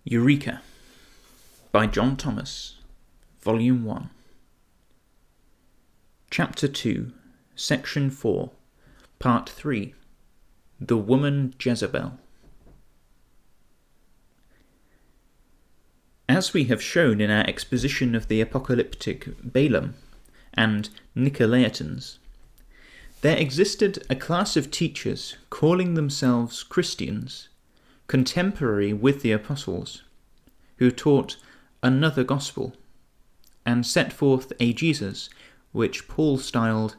Eureka by John Thomas, Volume 1. Chapter 2, Section 4, Part 3, The Woman Jezebel. As we have shown in our exposition of the apocalyptic Balaam and Nicolaitans, there existed a class of teachers calling themselves Christians, contemporary with the apostles, who taught another gospel, and set forth a Jesus which Paul styled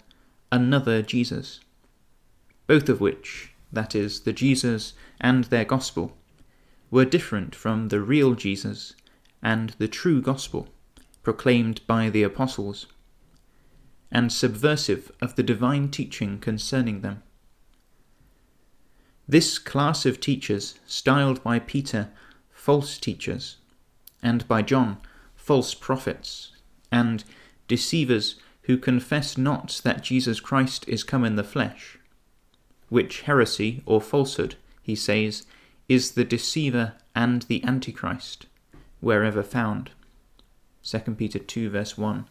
another Jesus, both of which, that is, the Jesus and their gospel, were different from the real Jesus and the true gospel proclaimed by the apostles, and subversive of the divine teaching concerning them. This class of teachers, styled by Peter false teachers, and by John false prophets, and deceivers who confess not that Jesus Christ is come in the flesh, which heresy or falsehood, he says, is the deceiver and the Antichrist, wherever found. 2 Peter 2 verse 1,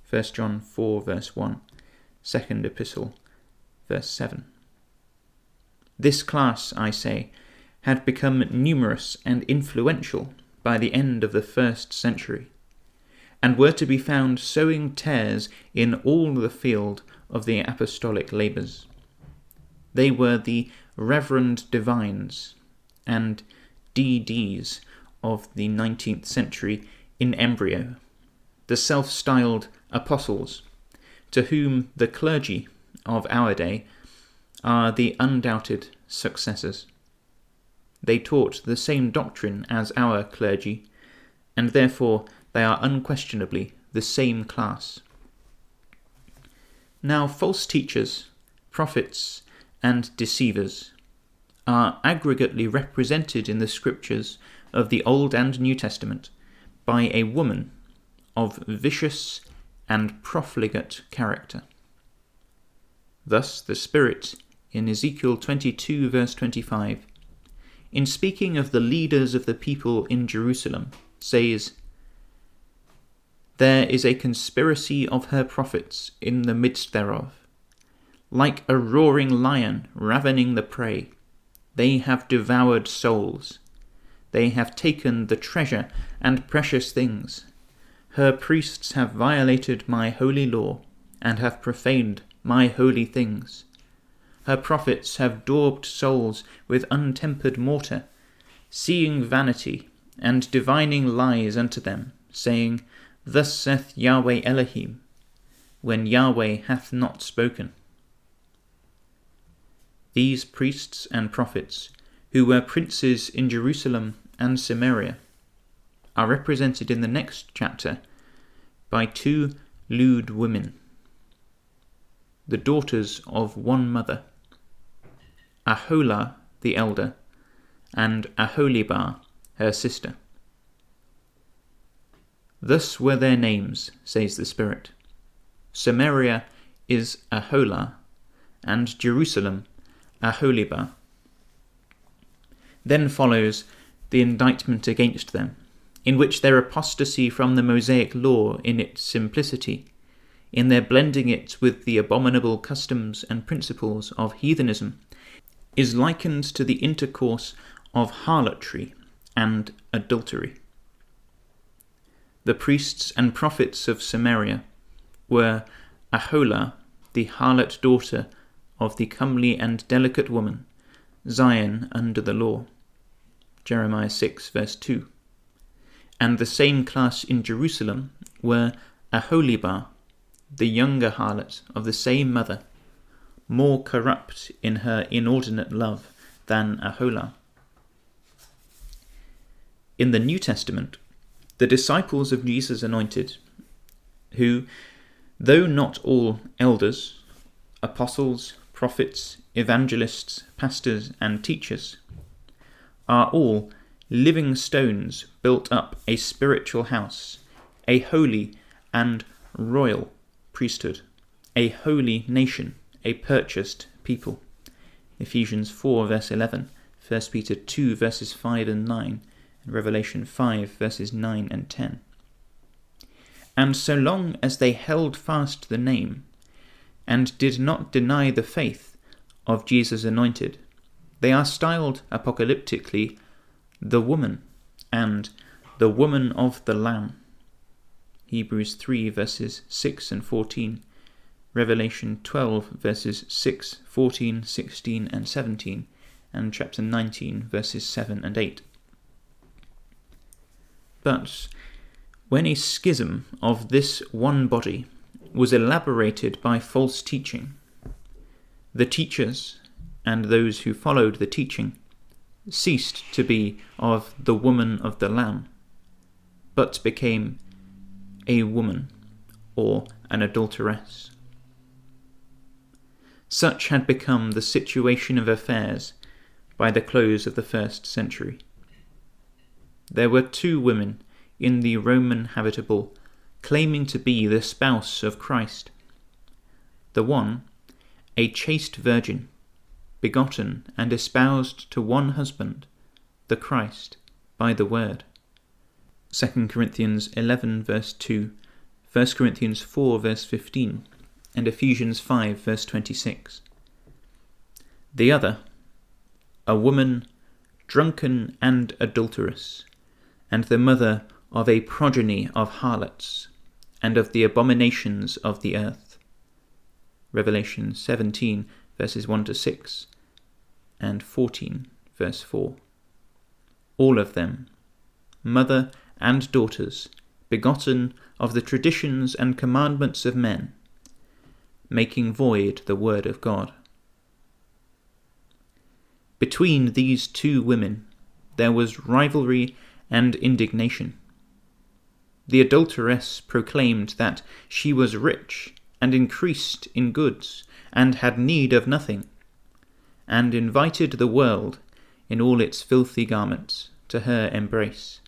1 John 4 verse 1, 2nd Epistle verse 7. This class, I say, had become numerous and influential by the end of the 1st century, and were to be found sowing tares in all the field of the apostolic labours. They were the Reverend Divines and DDs of the 19th century in embryo, the self-styled apostles, to whom the clergy of our day are the undoubted successors. They taught the same doctrine as our clergy, and therefore they are unquestionably the same class. Now, false teachers, prophets, and deceivers are aggregately represented in the scriptures of the Old and New Testament by a woman of vicious and profligate character. Thus the Spirt in Ezekiel 22 verse 25, in speaking of the leaders of the people in Jerusalem, says, "There is a conspiracy of her prophets in the midst thereof. Like a roaring lion ravening the prey, they have devoured souls. They have taken the treasure and precious things. Her priests have violated my holy law, and have profaned my holy things. Her prophets have daubed souls with untempered mortar, seeing vanity, and divining lies unto them, saying, Thus saith Yahweh Elohim, when Yahweh hath not spoken." These priests and prophets, who were princes in Jerusalem and Samaria, are represented in the next chapter by two lewd women, the daughters of one mother, Aholah the elder, and Aholibah her sister. Thus were their names, says the Spirit. Samaria is Aholah, and Jerusalem Aholibah. Then follows the indictment against them, in which their apostasy from the Mosaic law in its simplicity, in their blending it with the abominable customs and principles of heathenism, is likened to the intercourse of harlotry and adultery. The priests and prophets of Samaria were Aholah, the harlot daughter of the comely and delicate woman, Zion under the law, Jeremiah 6 verse 2. And the same class in Jerusalem were Aholibah, the younger harlot of the same mother, more corrupt in her inordinate love than Aholah. In the New Testament, the disciples of Jesus Anointed, who, though not all elders, apostles, prophets, evangelists, pastors, and teachers, are all living stones built up a spiritual house, a holy and royal priesthood, a holy nation, a purchased people. Ephesians 4 verse 11, 1 Peter 2 verses 5 and 9, Revelation 5 verses 9 and 10. And so long as they held fast the name, and did not deny the faith of Jesus anointed, they are styled apocalyptically the woman, and the woman of the Lamb. Hebrews 3 verses 6 and 14, Revelation 12 verses 6, 14, 16 and 17, and chapter 19 verses 7 and 8. But when a schism of this one body was elaborated by false teaching, the teachers, and those who followed the teaching, ceased to be of the woman of the Lamb, but became a woman, or an adulteress. Such had become the situation of affairs by the close of the 1st century. There were 2 women in the Roman habitable claiming to be the spouse of Christ. The one, a chaste virgin, begotten and espoused to one husband, the Christ, by the word. 2 Corinthians 11 verse 2, 1 Corinthians 4 verse 15, and Ephesians 5 verse 26. The other, a woman drunken and adulterous, and the mother of a progeny of harlots, and of the abominations of the earth. Revelation 17 verses 1 to 6, and 14 verse 4. All of them, mother and daughters, begotten of the traditions and commandments of men, making void the word of God. Between these 2 women there was rivalry and indignation. The adulteress proclaimed that she was rich and increased in goods, and had need of nothing, and invited the world in all its filthy garments to her embrace.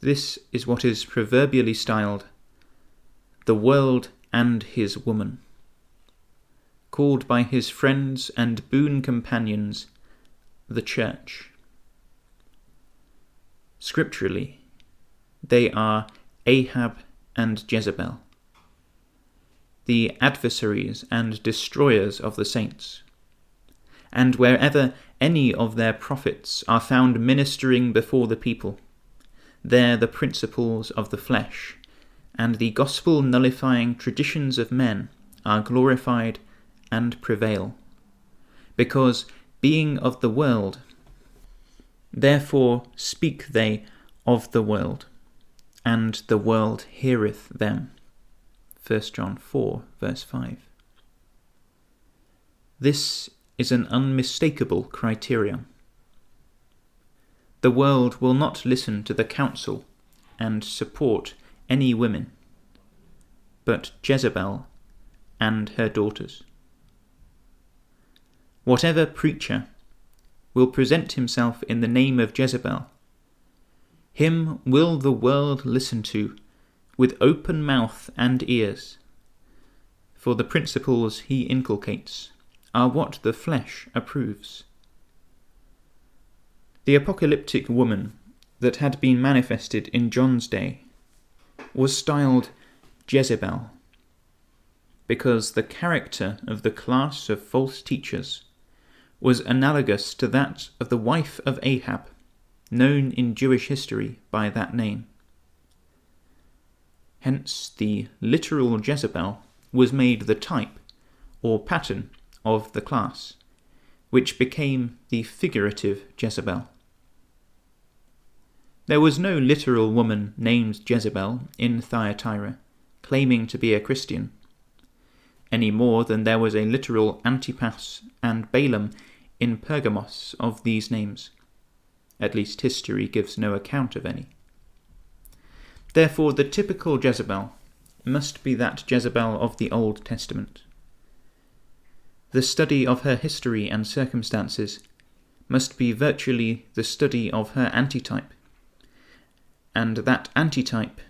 This is what is proverbially styled the world and his woman, called by his friends and boon companions the church. Scripturally, they are Ahab and Jezebel, the adversaries and destroyers of the saints, and wherever any of their prophets are found ministering before the people, there the principles of the flesh and the gospel-nullifying traditions of men are glorified and prevail, because, being of the world, therefore speak they of the world, and the world heareth them. 1 John 4 verse 5. This is an unmistakable criterion. The world will not listen to the counsel and support any women, but Jezebel and her daughters. Whatever preacher will present himself in the name of Jezebel, him will the world listen to with open mouth and ears, for the principles he inculcates are what the flesh approves. The apocalyptic woman that had been manifested in John's day was styled Jezebel, because the character of the class of false teachers was analogous to that of the wife of Ahab, known in Jewish history by that name. Hence the literal Jezebel was made the type or pattern of the class, which became the figurative Jezebel. There was no literal woman named Jezebel in Thyatira, claiming to be a Christian, any more than there was a literal Antipas and Balaam in Pergamos of these names. At least history gives no account of any. Therefore the typical Jezebel must be that Jezebel of the Old Testament. The study of her history and circumstances must be virtually the study of her antitype, and that antitype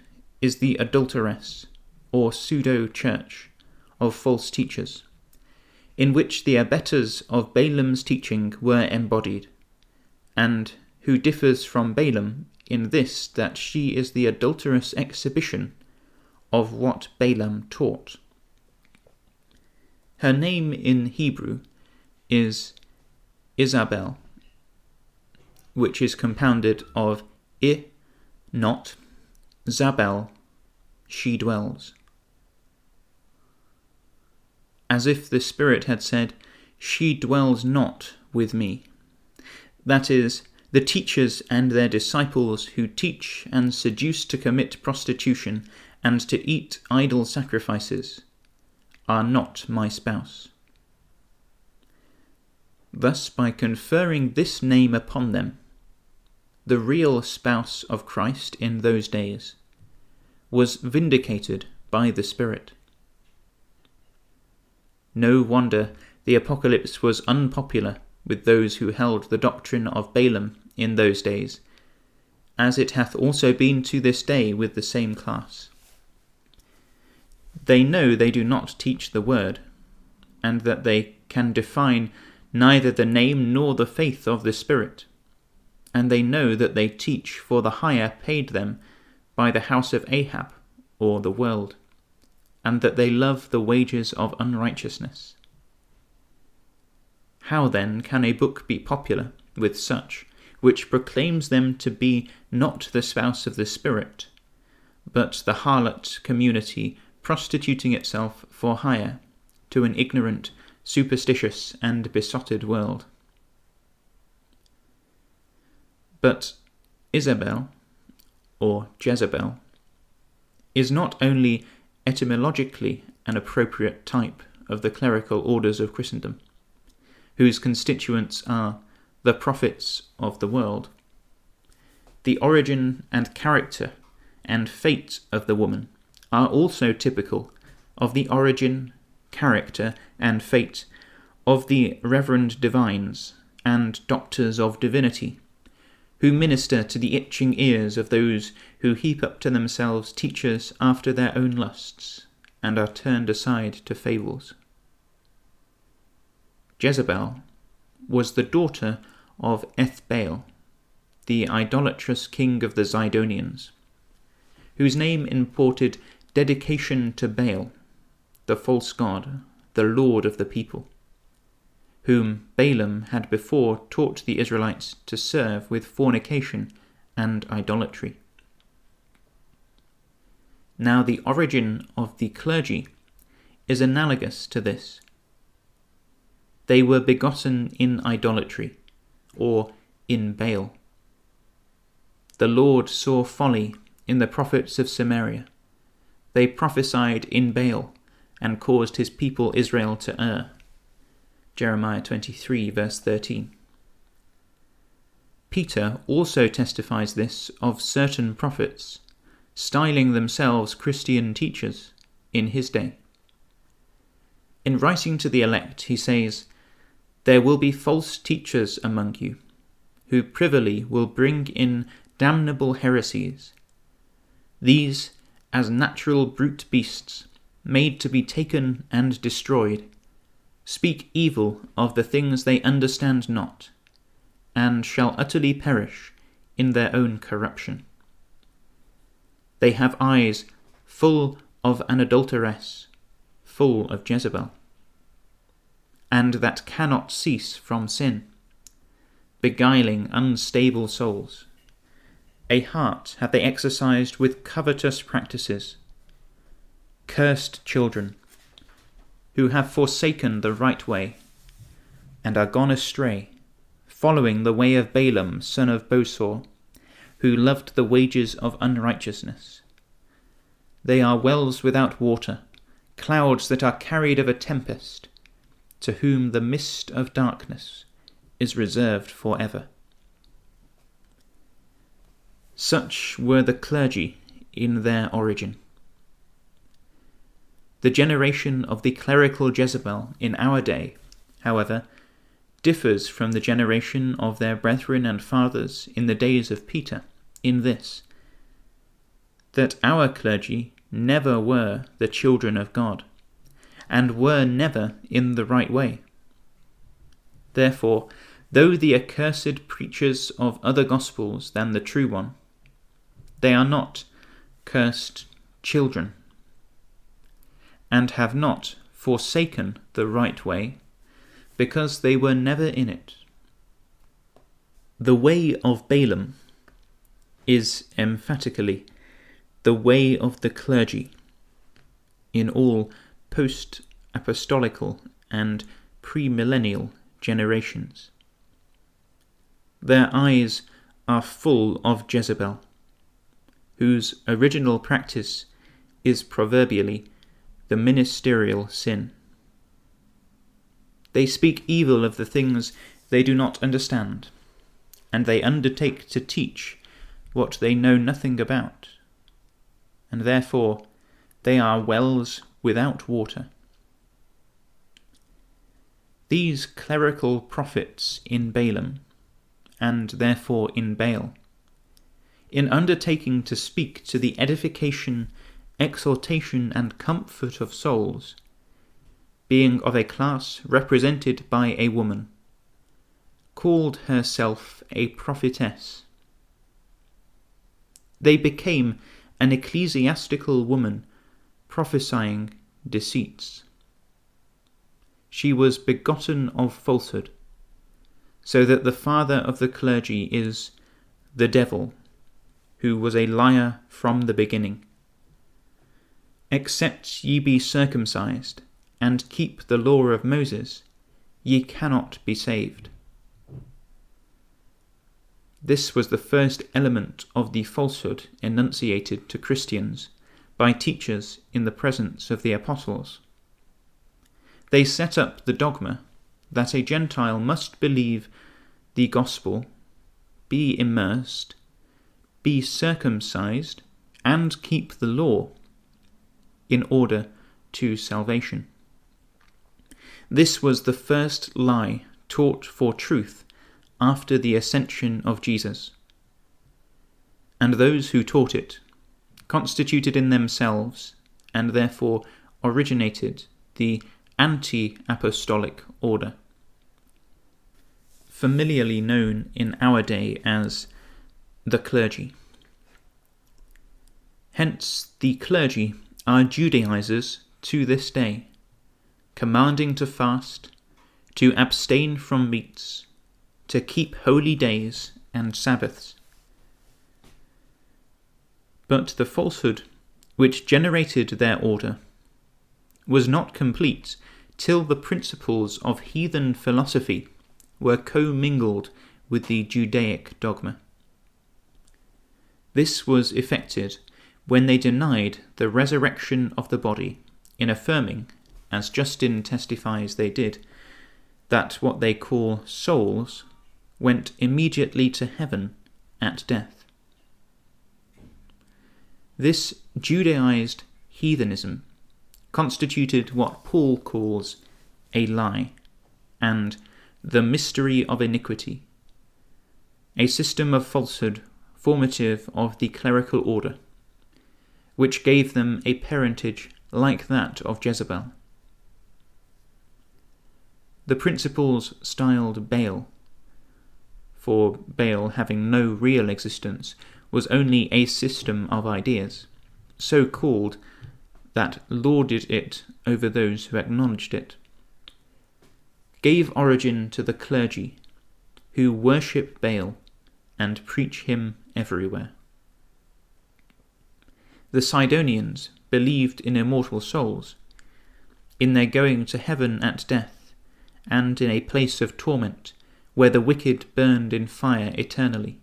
is the adulteress or pseudo-church of false teachers, in which the abettors of Balaam's teaching were embodied, and who differs from Balaam in this, that she is the adulterous exhibition of what Balaam taught. Her name in Hebrew is Isabel, which is compounded of not, Zabel, she dwells. As if the Spirit had said, she dwells not with me. That is, the teachers and their disciples who teach and seduce to commit prostitution and to eat idol sacrifices are not my spouse. Thus, by conferring this name upon them, the real spouse of Christ in those days was vindicated by the Spirit. No wonder the Apocalypse was unpopular with those who held the doctrine of Balaam in those days, as it hath also been to this day with the same class. They know they do not teach the word, and that they can define neither the name nor the faith of the Spirit, and they know that they teach for the hire paid them by the house of Ahab, or the world, and that they love the wages of unrighteousness. How then can a book be popular with such, which proclaims them to be not the spouse of the Spirit, but the harlot community prostituting itself for hire to an ignorant, superstitious, and besotted world? But Isabel, or Jezebel, is not only etymologically an appropriate type of the clerical orders of Christendom, whose constituents are the prophets of the world. The origin and character and fate of the woman are also typical of the origin, character, and fate of the reverend divines and doctors of divinity, who minister to the itching ears of those who heap up to themselves teachers after their own lusts, and are turned aside to fables. Jezebel was the daughter of Ethbaal, the idolatrous king of the Zidonians, whose name imported dedication to Baal, the false god, the lord of the people, whom Balaam had before taught the Israelites to serve with fornication and idolatry. Now the origin of the clergy is analogous to this. They were begotten in idolatry, or in Baal. The Lord saw folly in the prophets of Samaria. They prophesied in Baal, and caused his people Israel to err. Jeremiah 23, verse 13. Peter also testifies this of certain prophets, styling themselves Christian teachers in his day. In writing to the elect, he says, "There will be false teachers among you, who privily will bring in damnable heresies. These, as natural brute beasts, made to be taken and destroyed, speak evil of the things they understand not, and shall utterly perish in their own corruption. They have eyes full of an adulteress, full of Jezebel, and that cannot cease from sin, beguiling unstable souls. A heart have they exercised with covetous practices. Cursed children, who have forsaken the right way, and are gone astray, following the way of Balaam, son of Bosor, who loved the wages of unrighteousness. They are wells without water, clouds that are carried of a tempest, to whom the mist of darkness is reserved forever." Such were the clergy in their origin. The generation of the clerical Jezebel in our day, however, differs from the generation of their brethren and fathers in the days of Peter in this, that our clergy never were the children of God, and were never in the right way. Therefore, though the accursed preachers of other gospels than the true one, they are not cursed children, and have not forsaken the right way, because they were never in it. The way of Balaam is emphatically the way of the clergy in all post-apostolical and premillennial generations. Their eyes are full of Jezebel, whose original practice is proverbially the ministerial sin. They speak evil of the things they do not understand, and they undertake to teach what they know nothing about, and therefore they are wells without water. These clerical prophets in Balaam, and therefore in Baal, in undertaking to speak to the edification, exhortation, and comfort of souls, being of a class represented by a woman, called herself a prophetess. They became an ecclesiastical woman prophesying deceits. She was begotten of falsehood, so that the father of the clergy is the devil, who was a liar from the beginning. Except ye be circumcised, and keep the law of Moses, ye cannot be saved. This was the first element of the falsehood enunciated to Christians by teachers in the presence of the apostles. They set up the dogma that a Gentile must believe the gospel, be immersed, be circumcised, and keep the law in order to salvation. This was the first lie taught for truth after the ascension of Jesus, and those who taught it constituted in themselves, and therefore originated, the anti-apostolic order, familiarly known in our day as the clergy. Hence the clergy are Judaizers to this day, commanding to fast, to abstain from meats, to keep holy days and Sabbaths. But the falsehood which generated their order was not complete till the principles of heathen philosophy were commingled with the Judaic dogma. This was effected when they denied the resurrection of the body, in affirming, as Justin testifies they did, that what they call souls went immediately to heaven at death. This Judaized heathenism constituted what Paul calls a lie and the mystery of iniquity, a system of falsehood formative of the clerical order, which gave them a parentage like that of Jezebel. The principles styled Baal, for Baal, having no real existence, was only a system of ideas, so called that lauded it over those who acknowledged it, gave origin to the clergy, who worship Baal and preach him everywhere. The Sidonians believed in immortal souls, in their going to heaven at death, and in a place of torment where the wicked burned in fire eternally.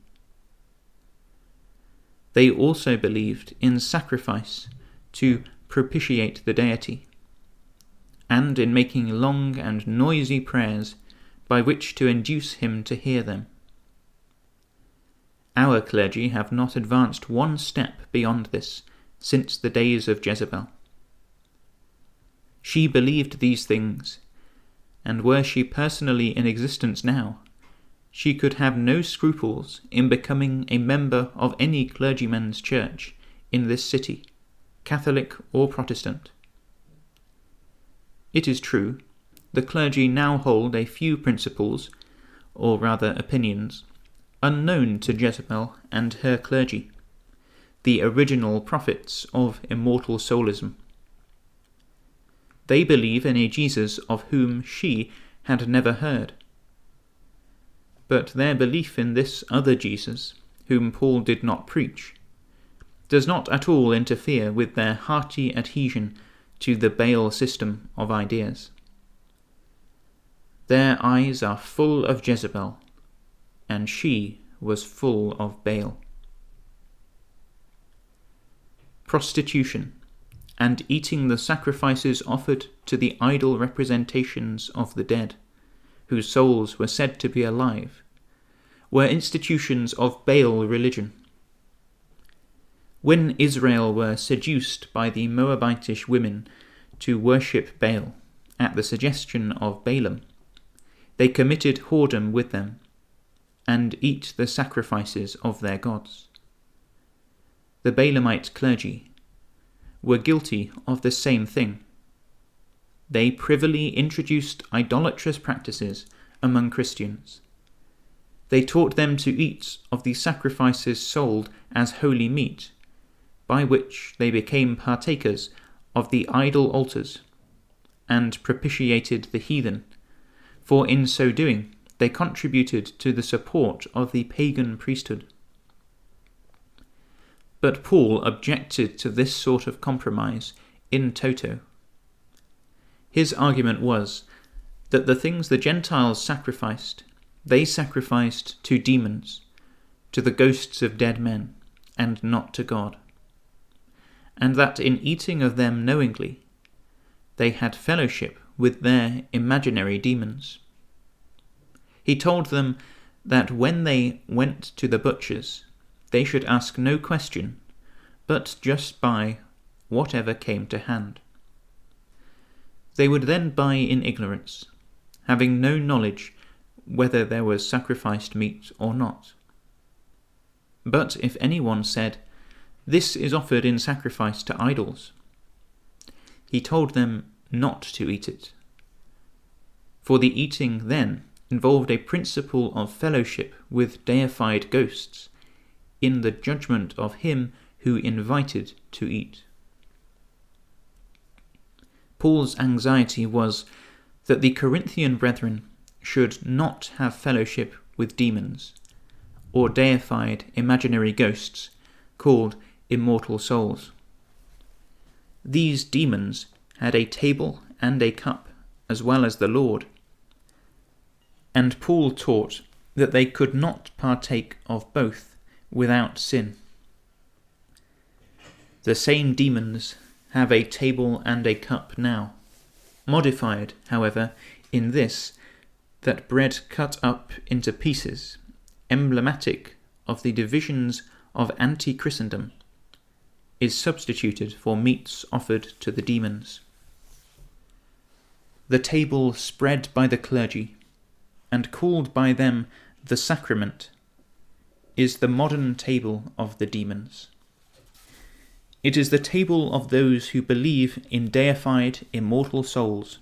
They also believed in sacrifice to propitiate the deity, and in making long and noisy prayers by which to induce him to hear them. Our clergy have not advanced one step beyond this since the days of Jezebel. She believed these things, and were she personally in existence now, she could have no scruples in becoming a member of any clergyman's church in this city, Catholic or Protestant. It is true, the clergy now hold a few principles or rather opinions, unknown to Jezebel and her clergy, the original prophets of immortal soulism. They believe in a Jesus of whom she had never heard. But their belief in this other Jesus, whom Paul did not preach, does not at all interfere with their hearty adhesion to the Baal system of ideas. Their eyes are full of Jezebel, and she was full of Baal. Prostitution, and eating the sacrifices offered to the idol representations of the dead, whose souls were said to be alive, were institutions of Baal religion. When Israel were seduced by the Moabitish women to worship Baal at the suggestion of Balaam, they committed whoredom with them, and eat the sacrifices of their gods. The Balaamite clergy were guilty of the same thing. They privily introduced idolatrous practices among Christians. They taught them to eat of the sacrifices sold as holy meat, by which they became partakers of the idol altars, and propitiated the heathen, for in so doing they contributed to the support of the pagan priesthood. But Paul objected to this sort of compromise in toto. His argument was that the things the Gentiles sacrificed, they sacrificed to demons, to the ghosts of dead men, and not to God, and that in eating of them knowingly, they had fellowship with their imaginary demons. He told them that when they went to the butcher's, they should ask no question, but just buy whatever came to hand. They would then buy in ignorance, having no knowledge whether there was sacrificed meat or not. But if anyone said, "This is offered in sacrifice to idols," he told them not to eat it. For the eating then involved a principle of fellowship with deified ghosts in the judgment of him who invited to eat. Paul's anxiety was that the Corinthian brethren should not have fellowship with demons, or deified imaginary ghosts called immortal souls. These demons had a table and a cup, as well as the Lord, and Paul taught that they could not partake of both without sin. The same demons have a table and a cup now, modified, however, in this, that bread cut up into pieces, emblematic of the divisions of anti-Christendom, is substituted for meats offered to the demons. The table spread by the clergy, and called by them the sacrament, is the modern table of the demons. It is the table of those who believe in deified immortal souls,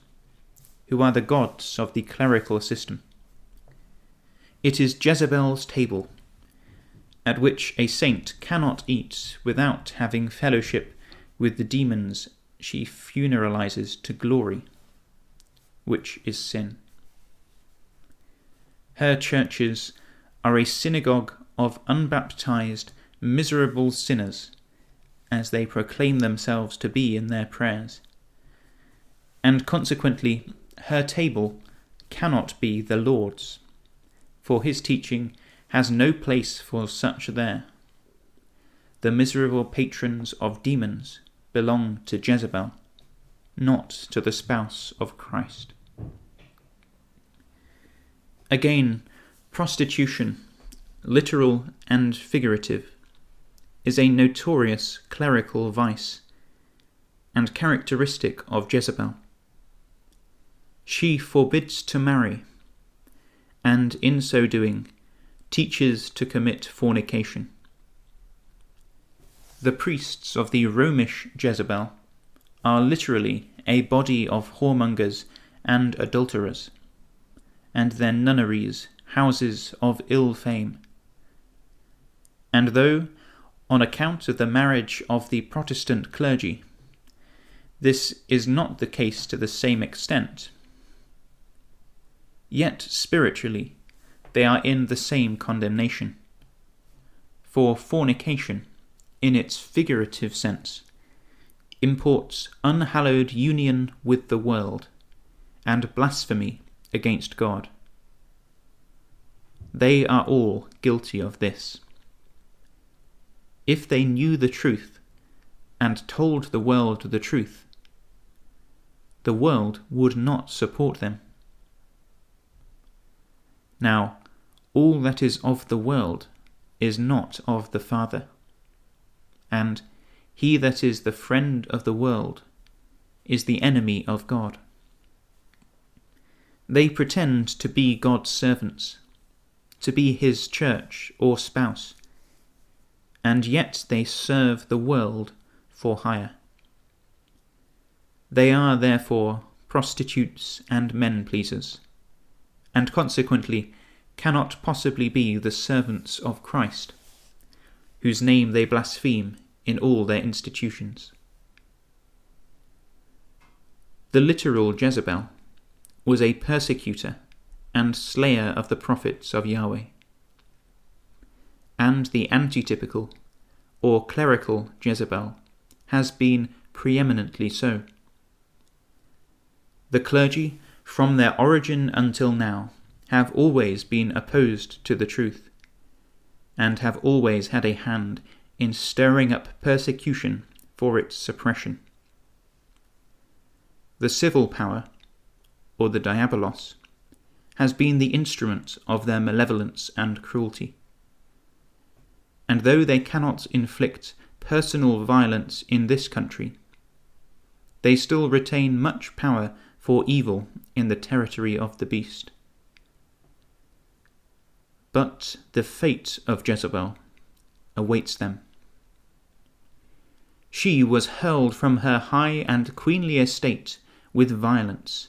who are the gods of the clerical system. It is Jezebel's table, at which a saint cannot eat without having fellowship with the demons she funeralizes to glory, which is sin. Her churches are a synagogue of unbaptized, miserable sinners, as they proclaim themselves to be in their prayers, and consequently her table cannot be the Lord's, for his teaching has no place for such there. The miserable patrons of demons belong to Jezebel, not to the spouse of Christ. Again, prostitution, literal and figurative, is a notorious clerical vice, and characteristic of Jezebel. She forbids to marry, and in so doing teaches to commit fornication. The priests of the Romish Jezebel are literally a body of whoremongers and adulterers, and their nunneries houses of ill fame. And though, on account of the marriage of the Protestant clergy, this is not the case to the same extent, yet spiritually they are in the same condemnation. For fornication, in its figurative sense, imports unhallowed union with the world and blasphemy against God. They are all guilty of this. If they knew the truth and told the world the truth, the world would not support them. Now, all that is of the world is not of the Father, and he that is the friend of the world is the enemy of God. They pretend to be God's servants, to be his church or spouse, and yet they serve the world for hire. They are therefore prostitutes and men-pleasers, and consequently cannot possibly be the servants of Christ, whose name they blaspheme in all their institutions. The literal Jezebel was a persecutor and slayer of the prophets of Yahweh, and the antitypical or clerical Jezebel has been preeminently so. The clergy, from their origin until now, have always been opposed to the truth, and have always had a hand in stirring up persecution for its suppression. The civil power, or the diabolos, has been the instrument of their malevolence and cruelty. And though they cannot inflict personal violence in this country, they still retain much power for evil in the territory of the beast. But the fate of Jezebel awaits them. She was hurled from her high and queenly estate with violence,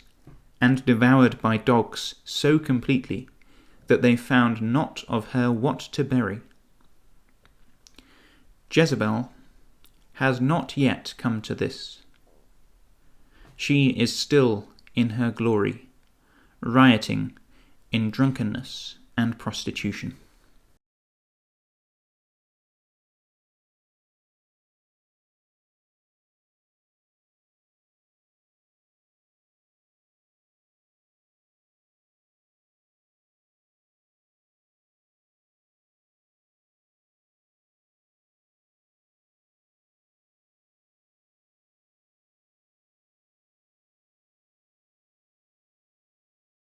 and devoured by dogs so completely that they found not of her what to bury. Jezebel has not yet come to this. She is still in her glory, rioting in drunkenness and prostitution.